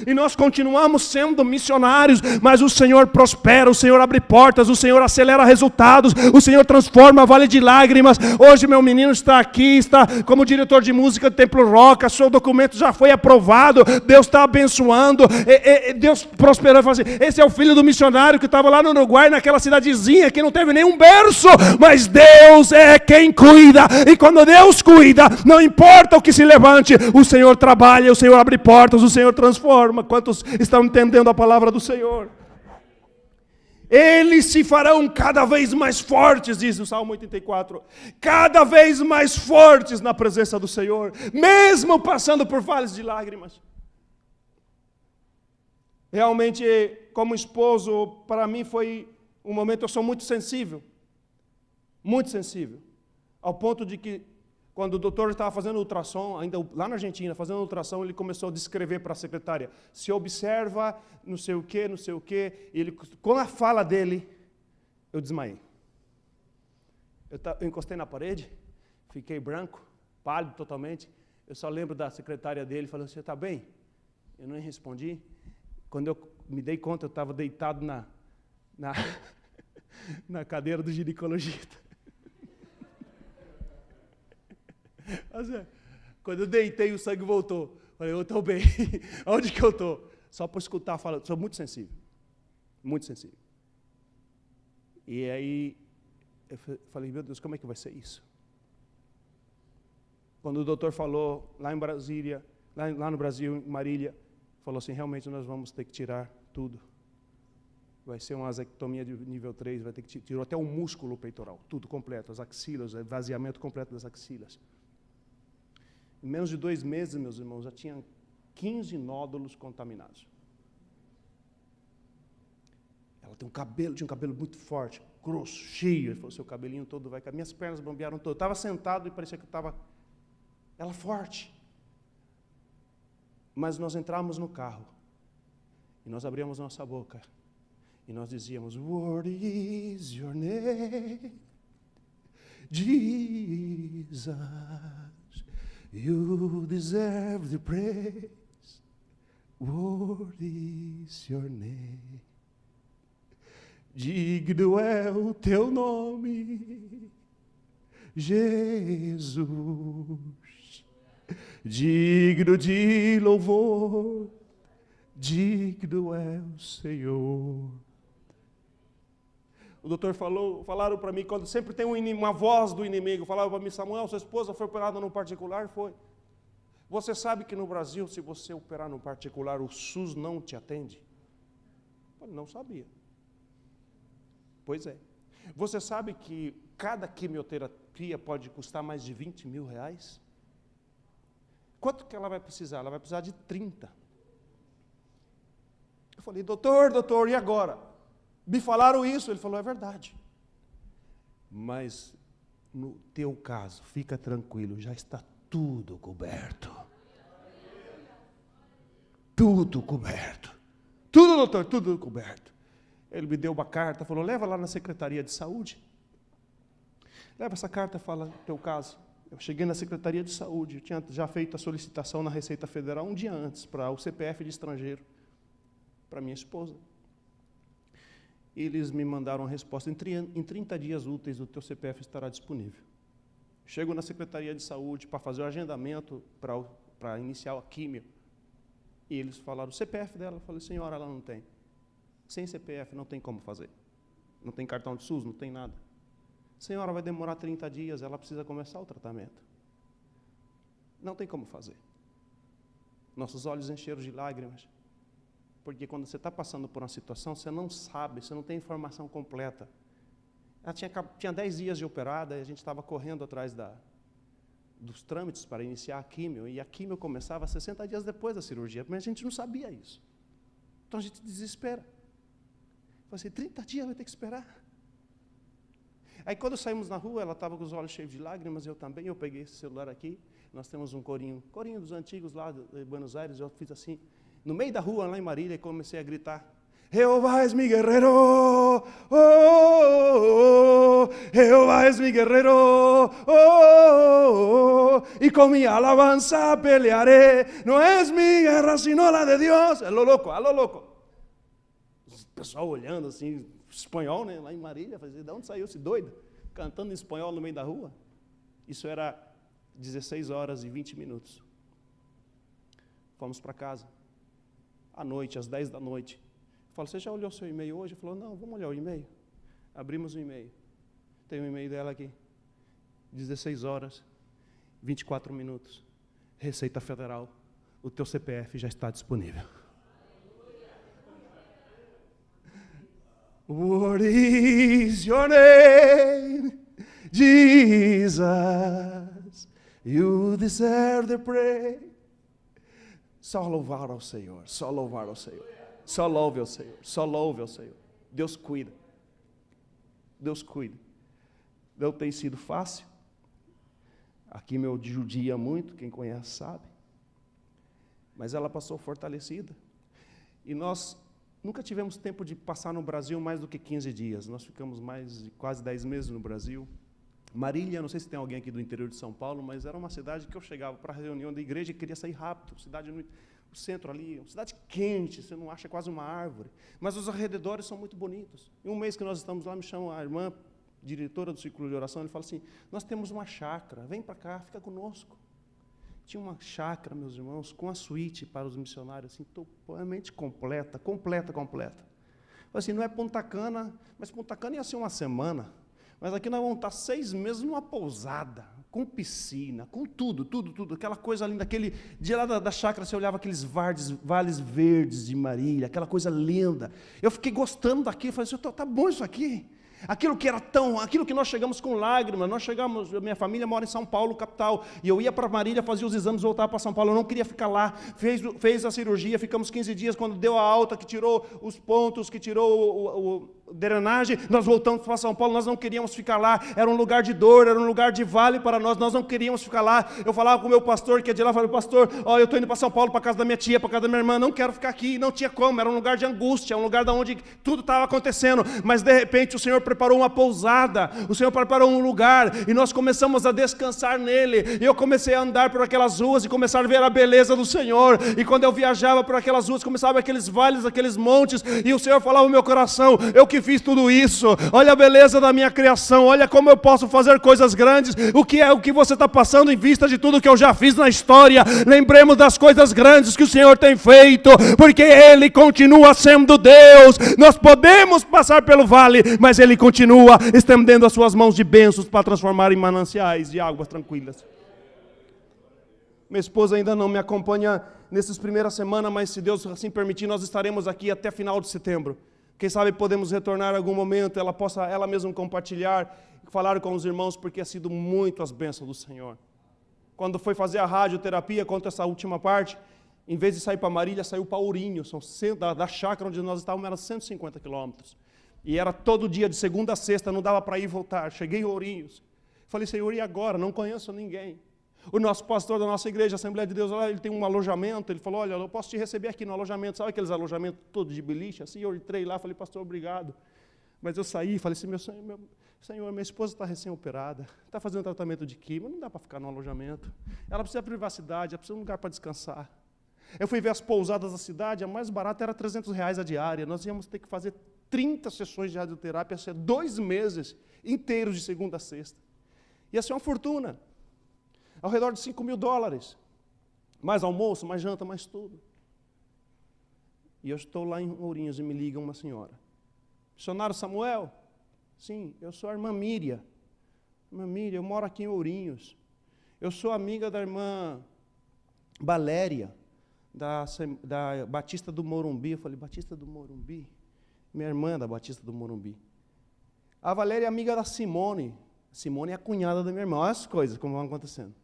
e nós continuamos sendo missionários, mas o Senhor prospera, o Senhor abre portas, o Senhor acelera resultados, o Senhor transforma Vale de Lágrimas. Hoje meu menino está aqui, está como diretor de música do Templo Roca, seu documento já foi aprovado, Deus está abençoando, Deus prosperou e falou assim, esse é o filho do missionário que estava lá no Uruguai, naquela cidadezinha que não teve nenhum berço, mas Deus é quem cuida, e quando Deus cuida, não importa o que se levante, o Senhor trabalha, o Senhor abre portas, o Senhor transforma. Quantos estão entendendo a palavra do Senhor? Eles se farão cada vez mais fortes, diz o Salmo 84, cada vez mais fortes na presença do Senhor, mesmo passando por vales de lágrimas. Realmente, como esposo, para mim foi um momento, eu sou muito sensível, ao ponto de que quando o doutor estava fazendo ultrassom, ainda lá na Argentina, fazendo ultrassom, ele começou a descrever para a secretária, se observa não sei o quê, e ele, com a fala dele, eu desmaiei. Eu encostei na parede, fiquei branco, pálido totalmente, eu só lembro da secretária dele, falando, você está bem? Eu nem respondi. Quando eu me dei conta, eu estava deitado na cadeira do ginecologista. Quando eu deitei, o sangue voltou. Falei, eu estou bem. Onde que eu estou? Só por escutar, falo, sou muito sensível. Muito sensível. E aí, eu falei, meu Deus, como é que vai ser isso? Quando o doutor falou, lá em Brasília, lá no Brasil, em Marília, falou assim, realmente nós vamos ter que tirar tudo. Vai ser uma vasectomia de nível 3, vai ter que tirar até o músculo peitoral, tudo completo, as axilas, esvaziamento completo das axilas. Em menos de 2 meses, meus irmãos, já tinha 15 nódulos contaminados. Ela tinha um cabelo muito forte, grosso, cheio. Ele falou, seu cabelinho todo vai cair. Minhas pernas bombearam todo. Eu estava sentado e parecia que eu estava... Ela forte. Mas nós entramos no carro e nós abrimos nossa boca e nós dizíamos, What is your name? Jesus, you deserve the praise. Worthy is your name. Digno é o teu nome, Jesus. Digno de louvor, digno é o Senhor. O doutor falaram para mim, quando sempre tem uma voz do inimigo, falaram para mim, Samuel, sua esposa foi operada no particular? Foi. Você sabe que no Brasil, se você operar no particular, o SUS não te atende? Eu não sabia. Pois é. Você sabe que cada quimioterapia pode custar mais de 20 mil reais? Quanto que ela vai precisar? Ela vai precisar de 30. Eu falei, doutor, e agora? Me falaram isso. Ele falou, é verdade. Mas no teu caso, fica tranquilo, já está tudo coberto. Tudo coberto. Tudo, doutor, tudo coberto. Ele me deu uma carta, falou, leva lá na Secretaria de Saúde. Leva essa carta, fala o teu caso. Eu cheguei na Secretaria de Saúde, eu tinha já feito a solicitação na Receita Federal um dia antes, para o CPF de estrangeiro, para minha esposa. Eles me mandaram a resposta, em 30 dias úteis o teu CPF estará disponível. Chego na Secretaria de Saúde para fazer o agendamento para iniciar a químio. E eles falaram, o CPF dela, eu falei, senhora, ela não tem. Sem CPF não tem como fazer. Não tem cartão de SUS, não tem nada. Senhora, vai demorar 30 dias, ela precisa começar o tratamento. Não tem como fazer. Nossos olhos encheram de lágrimas. Porque quando você está passando por uma situação, você não sabe, você não tem informação completa. Ela tinha 10 dias de operada, e a gente estava correndo atrás dos trâmites para iniciar a químio, e a químio começava 60 dias depois da cirurgia, mas a gente não sabia isso. Então a gente desespera. Falei assim, 30 dias vai ter que esperar. Aí quando saímos na rua, ela estava com os olhos cheios de lágrimas, eu também, eu peguei esse celular aqui, nós temos um corinho dos antigos lá de Buenos Aires, eu fiz assim, no meio da rua, lá em Marília, e comecei a gritar, Jehová es mi guerrero, oh, oh, oh, Jehová es mi guerrero, oh, oh, oh, y con mi alabanza pelearé, no es mi guerra sino la de Dios. A lo louco. O pessoal olhando assim, espanhol, né, lá em Marília, fazia, de onde saiu esse doido? Cantando em espanhol no meio da rua. Isso era 16 horas e 20 minutos. Fomos para casa. À noite, às 10 da noite. Eu falo, você já olhou seu e-mail hoje? Ele falou, não, vamos olhar o e-mail. Abrimos o e-mail. Tem o e-mail dela aqui. 16 horas, 24 minutos. Receita Federal. O teu CPF já está disponível. What is your name? Jesus. You deserve the praise. Só louvar ao Senhor, só louvar ao Senhor. Só louve ao Senhor, só louve ao Senhor. Deus cuida. Deus cuida. Não tem sido fácil. Aqui me judia muito, quem conhece sabe. Mas ela passou fortalecida. E nós nunca tivemos tempo de passar no Brasil mais do que 15 dias. Nós ficamos mais de quase 10 meses no Brasil. Marília, não sei se tem alguém aqui do interior de São Paulo, mas era uma cidade que eu chegava para a reunião da igreja e queria sair rápido. Cidade no centro ali, uma cidade quente, você não acha quase uma árvore. Mas os arredores são muito bonitos. Em um mês que nós estamos lá, me chama a irmã, diretora do Círculo de Oração, ele fala assim, nós temos uma chácara, vem para cá, fica conosco. Tinha uma chácara, meus irmãos, com a suíte para os missionários, assim, totalmente completa. Falei assim, não é Punta Cana, mas Punta Cana ia ser uma semana. Mas aqui nós vamos estar 6 meses numa pousada, com piscina, com tudo. Aquela coisa linda, de lá da chácara, você olhava aqueles vales verdes de Marília, aquela coisa linda. Eu fiquei gostando daquilo, falei assim, tá bom isso aqui. Aquilo que nós chegamos com lágrimas, minha família mora em São Paulo, capital, e eu ia para Marília, fazia os exames, voltava para São Paulo, eu não queria ficar lá, fez a cirurgia, ficamos 15 dias, quando deu a alta, que tirou os pontos, que tirou drenagem, nós voltamos para São Paulo, nós não queríamos ficar lá, era um lugar de dor, era um lugar de vale para nós não queríamos ficar lá. Eu falava com o meu pastor, que é de lá, eu falei, pastor, eu estou indo para São Paulo, para a casa da minha tia, para a casa da minha irmã, não quero ficar aqui, não tinha como, era um lugar de angústia, um lugar onde tudo estava acontecendo, mas de repente o Senhor preparou uma pousada, o Senhor preparou um lugar, e nós começamos a descansar nele, e eu comecei a andar por aquelas ruas, e começar a ver a beleza do Senhor, e quando eu viajava por aquelas ruas, começava aqueles vales, aqueles montes, e o Senhor falava no meu coração, eu que fiz tudo isso, olha a beleza da minha criação, olha como eu posso fazer coisas grandes, o que você está passando em vista de tudo que eu já fiz na história, lembremos das coisas grandes que o Senhor tem feito, porque Ele continua sendo Deus, nós podemos passar pelo vale, mas Ele continua estendendo as suas mãos de bênçãos para transformar em mananciais de águas tranquilas. Minha esposa ainda não me acompanha nessas primeiras semanas, mas se Deus assim permitir, nós estaremos aqui até final de setembro. Quem sabe podemos retornar em algum momento, ela possa ela mesma compartilhar, falar com os irmãos, porque ha sido muito as bênçãos do Senhor. Quando foi fazer a radioterapia, contra essa última parte, em vez de sair para Marília, saiu para Ourinhos, da chácara onde nós estávamos, era 150 quilômetros. E era todo dia, de segunda a sexta, não dava para ir e voltar. Cheguei em Ourinhos. Falei, Senhor, e agora? Não conheço ninguém. O nosso pastor da nossa igreja, Assembleia de Deus, ele tem um alojamento, ele falou, olha, eu posso te receber aqui no alojamento, sabe aqueles alojamentos todos de beliche, assim, eu entrei lá, falei, pastor, obrigado, mas eu saí e falei assim, Senhor, minha esposa está recém-operada, está fazendo tratamento de quimio, não dá para ficar no alojamento, ela precisa de privacidade, ela precisa de um lugar para descansar. Eu fui ver as pousadas da cidade, a mais barata era R$300 a diária, nós íamos ter que fazer 30 sessões de radioterapia, 2 meses inteiros de segunda a sexta, ia ser uma fortuna. Ao redor de $5.000, mais almoço, mais janta, mais tudo. E eu estou lá em Ourinhos e me liga uma senhora. Missionário Samuel? Sim, eu sou a irmã Miriam. Irmã Miriam, eu moro aqui em Ourinhos. Eu sou amiga da irmã Valéria, da Batista do Morumbi. Eu falei, Batista do Morumbi? Minha irmã é da Batista do Morumbi. A Valéria é amiga da Simone. Simone é a cunhada da minha irmã. Olha as coisas como vão acontecendo.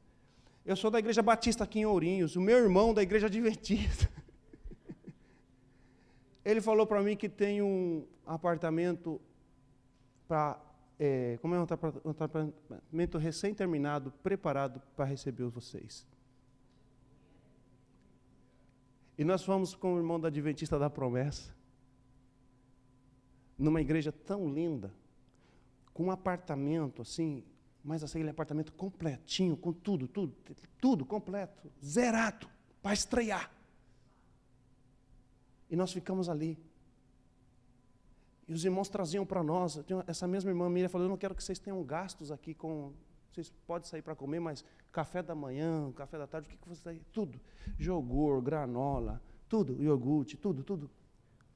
Eu sou da Igreja Batista aqui em Ourinhos, o meu irmão da Igreja Adventista. Ele falou para mim que tem um apartamento um apartamento recém-terminado, preparado para receber vocês. E nós fomos com o irmão da Adventista da Promessa, numa igreja tão linda, com um apartamento assim, mas aquele apartamento completinho, com tudo completo, zerado, para estrear. E nós ficamos ali. E os irmãos traziam para nós, essa mesma irmã Miriam falou, eu não quero que vocês tenham gastos aqui vocês podem sair para comer, mas café da manhã, café da tarde, o que vocês aí? Tudo. Jogor, granola, tudo, iogurte, tudo.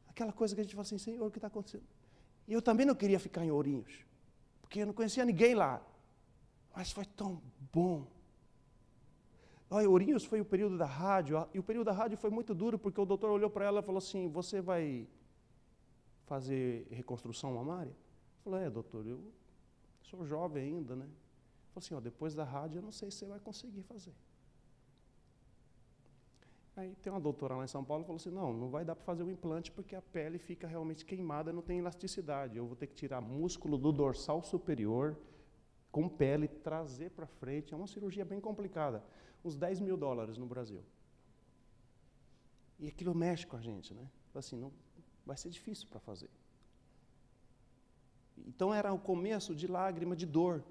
Aquela coisa que a gente fala assim, Senhor, o que está acontecendo? E eu também não queria ficar em Ourinhos, porque eu não conhecia ninguém lá. Mas foi tão bom. Olha, Ourinhos foi o período da rádio, e o período da rádio foi muito duro, porque o doutor olhou para ela e falou assim, você vai fazer reconstrução mamária? Eu falei, doutor, eu sou jovem ainda, né? Ele falou assim, depois da rádio eu não sei se você vai conseguir fazer. Aí tem uma doutora lá em São Paulo que falou assim, não vai dar para fazer o implante, porque a pele fica realmente queimada, não tem elasticidade. Eu vou ter que tirar músculo do dorsal superior, com pele, trazer para frente, é uma cirurgia bem complicada, uns $10.000 no Brasil. E aquilo mexe com a gente, né? Assim, não, vai ser difícil para fazer. Então era o começo de lágrima, de dor.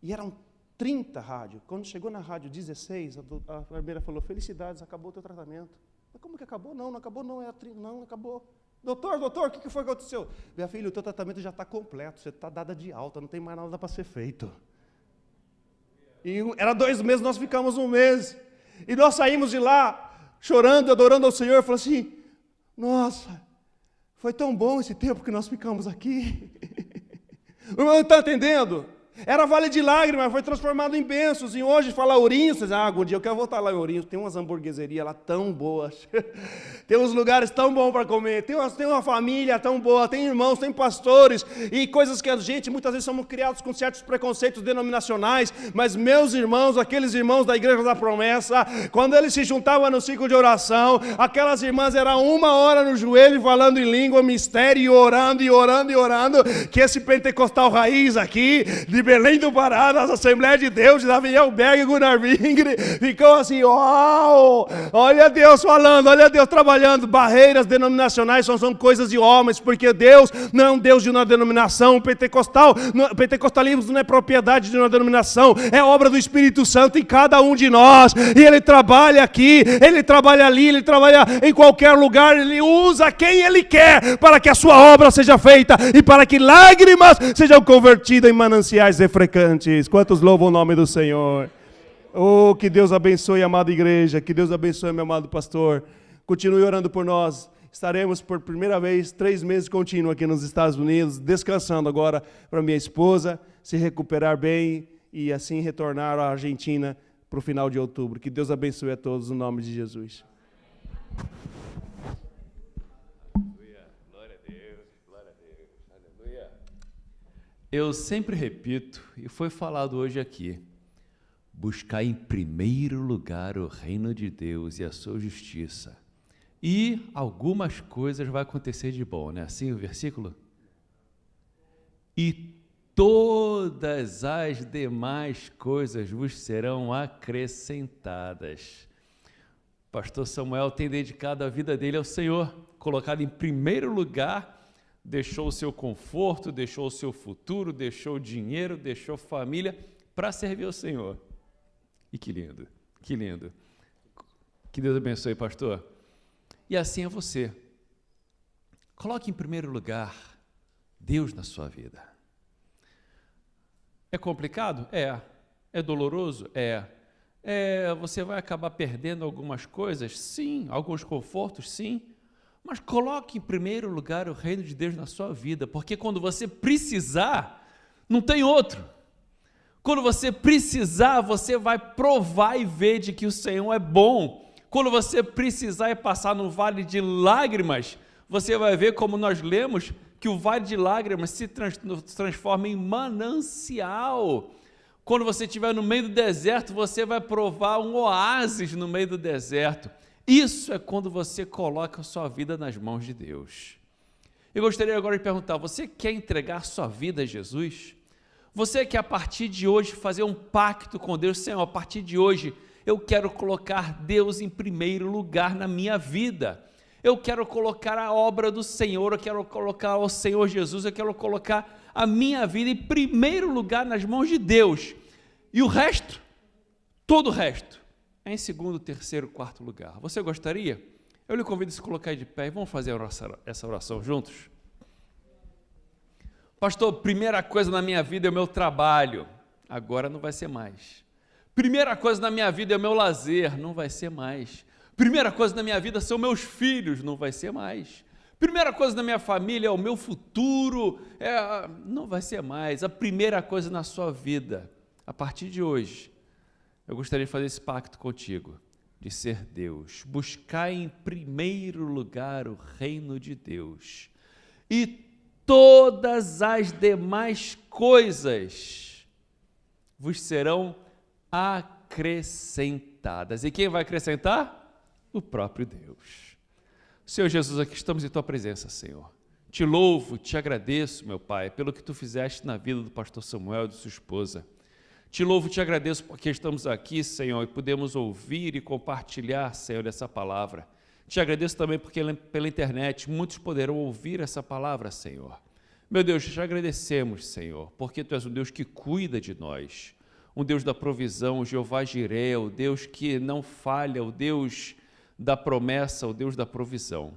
E eram 30 rádios. Quando chegou na rádio 16, a enfermeira falou, felicidades, acabou o teu tratamento. Mas como que acabou? Não acabou não, não acabou. Doutor, o que foi que aconteceu? Minha filha, o teu tratamento já está completo, você está dada de alta, não tem mais nada para ser feito. E era 2 meses, nós ficamos 1 mês. E nós saímos de lá, chorando, adorando ao Senhor, falou assim, nossa, foi tão bom esse tempo que nós ficamos aqui. O irmão está entendendo? Era Vale de Lágrimas, foi transformado em bênçãos. E hoje fala Ourinhos, você diz, algum dia eu quero voltar lá em Ourinhos. Tem umas hamburgueserias lá tão boas. Tem uns lugares tão bons para comer. Tem uma família tão boa, tem irmãos, tem pastores. E coisas que a gente, muitas vezes, somos criados com certos preconceitos denominacionais. Mas meus irmãos, aqueles irmãos da Igreja da Promessa, quando eles se juntavam no ciclo de oração, aquelas irmãs eram 1 hora no joelho, falando em língua, mistério, e orando, e orando, e orando. Que esse pentecostal raiz aqui, de Belém do Pará, das Assembleias de Deus, de Daniel Berg e Gunnar Wingre, ficou assim, uau, olha Deus falando, olha Deus trabalhando. Barreiras denominacionais são coisas de homens, porque Deus não é um Deus de uma denominação. O pentecostalismo não é propriedade de uma denominação, é obra do Espírito Santo em cada um de nós, e Ele trabalha aqui, Ele trabalha ali, Ele trabalha em qualquer lugar, Ele usa quem Ele quer, para que a sua obra seja feita, e para que lágrimas sejam convertidas em mananciais refrecantes. Quantos louvam o nome do Senhor? Oh, que Deus abençoe a amada igreja, que Deus abençoe meu amado pastor. Continue orando por nós. Estaremos por primeira vez 3 meses contínuos aqui nos Estados Unidos, descansando agora para minha esposa se recuperar bem e assim retornar à Argentina para o final de outubro. Que Deus abençoe a todos no nome de Jesus. Eu sempre repito, e foi falado hoje aqui, buscar em primeiro lugar o reino de Deus e a sua justiça. E algumas coisas vai acontecer de bom, não é assim o versículo? E todas as demais coisas vos serão acrescentadas. Pastor Samuel tem dedicado a vida dele ao Senhor, colocado em primeiro lugar, deixou o seu conforto, deixou o seu futuro, deixou o dinheiro, deixou família para servir ao Senhor. E que lindo, que lindo. Que Deus abençoe, pastor. E assim é você. Coloque em primeiro lugar Deus na sua vida. É complicado? É. É doloroso? É. Você vai acabar perdendo algumas coisas? Sim. Alguns confortos? Sim. Mas coloque em primeiro lugar o reino de Deus na sua vida, porque quando você precisar, não tem outro. Quando você precisar, você vai provar e ver de que o Senhor é bom. Quando você precisar e passar no vale de lágrimas, você vai ver, como nós lemos, que o vale de lágrimas se transforma em manancial. Quando você estiver no meio do deserto, você vai provar um oásis no meio do deserto. Isso é quando você coloca a sua vida nas mãos de Deus. Eu gostaria agora de perguntar, você quer entregar sua vida a Jesus? Você quer a partir de hoje fazer um pacto com Deus? Senhor, a partir de hoje eu quero colocar Deus em primeiro lugar na minha vida. Eu quero colocar a obra do Senhor, eu quero colocar o Senhor Jesus, eu quero colocar a minha vida em primeiro lugar nas mãos de Deus. E o resto, todo o resto, é em segundo, terceiro, quarto lugar. Você gostaria? Eu lhe convido a se colocar de pé e vamos fazer essa oração juntos. Pastor, primeira coisa na minha vida é o meu trabalho. Agora não vai ser mais. Primeira coisa na minha vida é o meu lazer. Não vai ser mais. Primeira coisa na minha vida são meus filhos. Não vai ser mais. Primeira coisa na minha família é o meu futuro. Não vai ser mais. A primeira coisa na sua vida, a partir de hoje, eu gostaria de fazer esse pacto contigo, de ser Deus. Buscar em primeiro lugar o reino de Deus. E todas as demais coisas vos serão acrescentadas. E quem vai acrescentar? O próprio Deus. Senhor Jesus, aqui estamos em Tua presença, Senhor. Te louvo, te agradeço, meu Pai, pelo que Tu fizeste na vida do pastor Samuel e de sua esposa. Te louvo e te agradeço porque estamos aqui, Senhor, e podemos ouvir e compartilhar, Senhor, essa palavra. Te agradeço também porque pela internet muitos poderão ouvir essa palavra, Senhor. Meu Deus, te agradecemos, Senhor, porque Tu és um Deus que cuida de nós, um Deus da provisão, o Jeová Jireh, o Deus que não falha, o Deus da promessa, o Deus da provisão.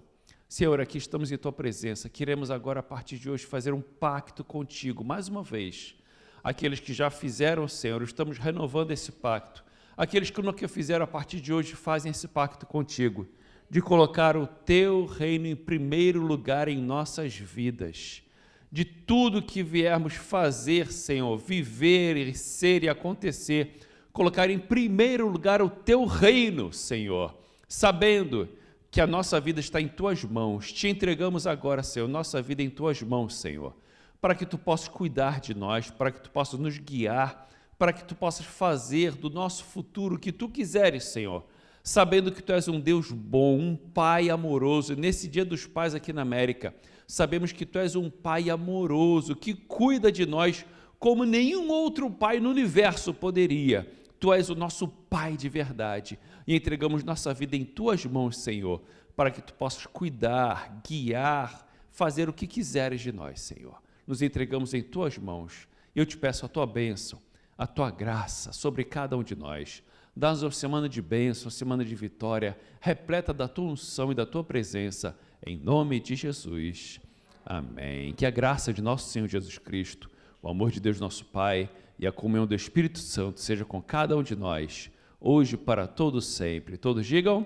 Senhor, aqui estamos em Tua presença, queremos agora, a partir de hoje, fazer um pacto contigo, mais uma vez. Aqueles que já fizeram, Senhor, estamos renovando esse pacto. Aqueles que nunca fizeram, a partir de hoje, fazem esse pacto contigo, de colocar o Teu reino em primeiro lugar em nossas vidas, de tudo que viermos fazer, Senhor, viver e ser e acontecer, colocar em primeiro lugar o Teu reino, Senhor, sabendo que a nossa vida está em Tuas mãos. Te entregamos agora, Senhor, nossa vida em Tuas mãos, Senhor, para que Tu possas cuidar de nós, para que Tu possas nos guiar, para que Tu possas fazer do nosso futuro o que Tu quiseres, Senhor, sabendo que Tu és um Deus bom, um Pai amoroso. Nesse Dia dos Pais aqui na América, sabemos que Tu és um Pai amoroso, que cuida de nós como nenhum outro Pai no universo poderia. Tu és o nosso Pai de verdade e entregamos nossa vida em Tuas mãos, Senhor, para que Tu possas cuidar, guiar, fazer o que quiseres de nós, Senhor. Nos entregamos em Tuas mãos e eu Te peço a Tua bênção, a Tua graça sobre cada um de nós. Dá-nos uma semana de bênção, uma semana de vitória, repleta da Tua unção e da Tua presença, em nome de Jesus. Amém. Que a graça de nosso Senhor Jesus Cristo, o amor de Deus nosso Pai e a comunhão do Espírito Santo seja com cada um de nós, hoje para todos sempre. Todos digam...